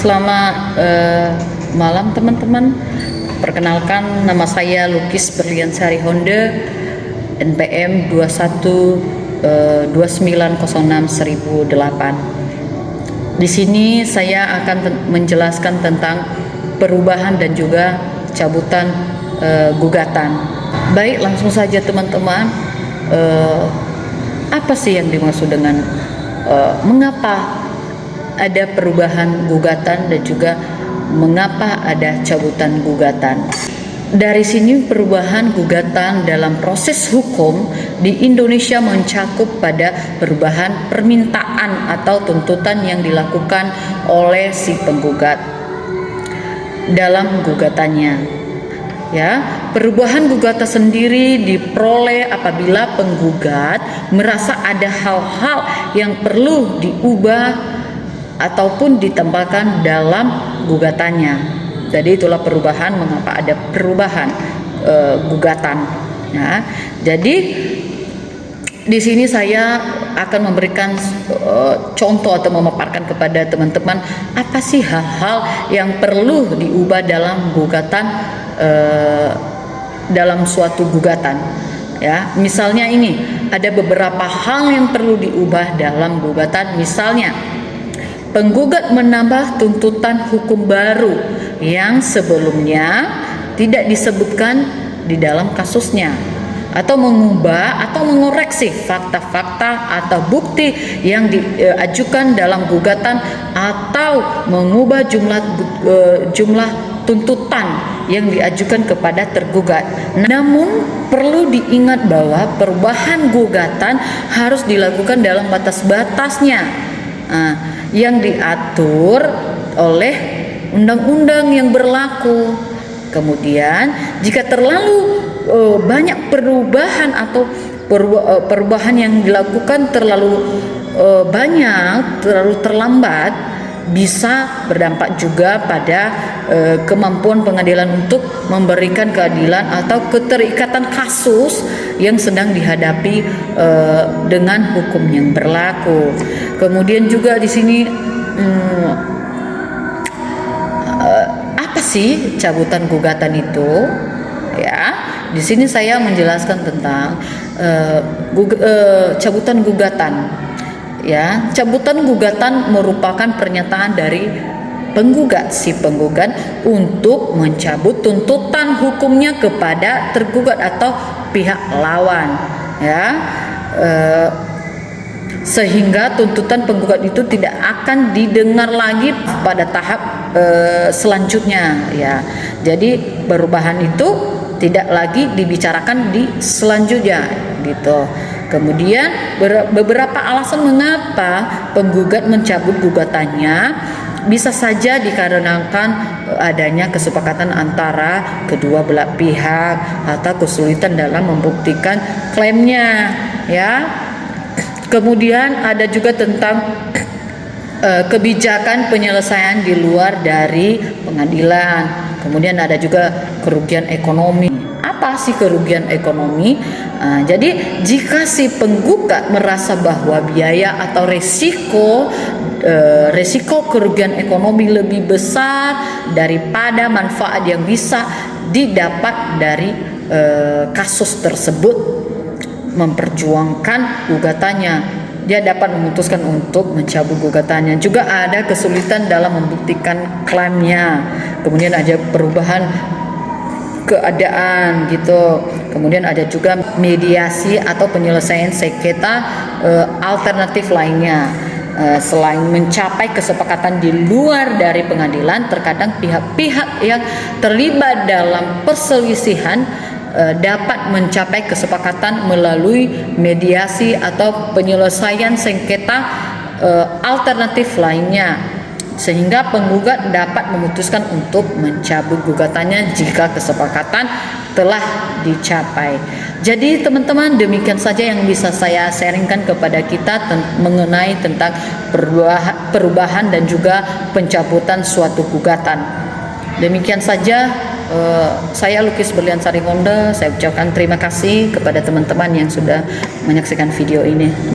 Selamat malam teman-teman. Perkenalkan, nama saya Lukis Berliansari Honda, NPM 212906-1008. Di sini saya akan menjelaskan tentang perubahan dan juga cabutan gugatan. Baik, langsung saja teman-teman. Apa sih yang dimaksud dengan mengapa ada perubahan gugatan dan juga mengapa ada cabutan gugatan? Dari sini perubahan gugatan dalam proses hukum di Indonesia mencakup pada perubahan permintaan atau tuntutan yang dilakukan oleh si penggugat dalam gugatannya. Ya, perubahan gugatan sendiri diperoleh apabila penggugat merasa ada hal-hal yang perlu diubah ataupun ditambahkan dalam gugatannya. Jadi itulah perubahan, mengapa ada perubahan gugatan. Ya, jadi di sini saya akan memberikan contoh atau memaparkan kepada teman-teman apa sih hal-hal yang perlu diubah dalam gugatan, dalam suatu gugatan. Ya, misalnya ini ada beberapa hal yang perlu diubah dalam gugatan. Misalnya, penggugat menambah tuntutan hukum baru yang sebelumnya tidak disebutkan di dalam kasusnya, atau mengubah atau mengoreksi fakta-fakta atau bukti yang diajukan dalam gugatan, atau mengubah jumlah tuntutan yang diajukan kepada tergugat. Namun perlu diingat bahwa perubahan gugatan harus dilakukan dalam batas-batasnya yang diatur oleh undang-undang yang berlaku. Kemudian jika terlalu banyak perubahan atau perubahan yang dilakukan terlalu banyak, terlalu terlambat, bisa berdampak juga pada kemampuan pengadilan untuk memberikan keadilan atau keterikatan kasus yang sedang dihadapi dengan hukum yang berlaku. Kemudian juga di sini apa sih cabutan gugatan itu? Ya, di sini saya menjelaskan tentang cabutan gugatan. Ya, cabutan gugatan merupakan pernyataan dari penggugat, si penggugat, untuk mencabut tuntutan hukumnya kepada tergugat atau pihak lawan. Ya, sehingga tuntutan penggugat itu tidak akan didengar lagi pada tahap selanjutnya. Ya, jadi perubahan itu tidak lagi dibicarakan di selanjutnya, gitu. Kemudian beberapa alasan mengapa penggugat mencabut gugatannya bisa saja dikarenakan adanya kesepakatan antara kedua belah pihak atau kesulitan dalam membuktikan klaimnya. Ya, kemudian ada juga tentang kebijakan penyelesaian di luar dari pengadilan. Kemudian ada juga kerugian ekonomi. Apa sih kerugian ekonomi? Jadi jika si penggugat merasa bahwa biaya atau resiko kerugian ekonomi lebih besar daripada manfaat yang bisa didapat dari kasus tersebut, memperjuangkan gugatannya, dia dapat memutuskan untuk mencabut gugatannya. Juga ada kesulitan dalam membuktikan klaimnya. Kemudian ada perubahan keadaan, gitu. Kemudian ada juga mediasi atau penyelesaian sengketa alternatif lainnya. Selain mencapai kesepakatan di luar dari pengadilan, terkadang pihak-pihak yang terlibat dalam perselisihan dapat mencapai kesepakatan melalui mediasi atau penyelesaian sengketa alternatif lainnya, sehingga penggugat dapat memutuskan untuk mencabut gugatannya jika kesepakatan telah dicapai. Jadi teman-teman, demikian saja yang bisa saya sharingkan kepada kita mengenai tentang perubahan dan juga pencabutan suatu gugatan. Demikian saja. Saya Lukis Berliansari Honda. Saya ucapkan terima kasih kepada teman-teman yang sudah menyaksikan video ini.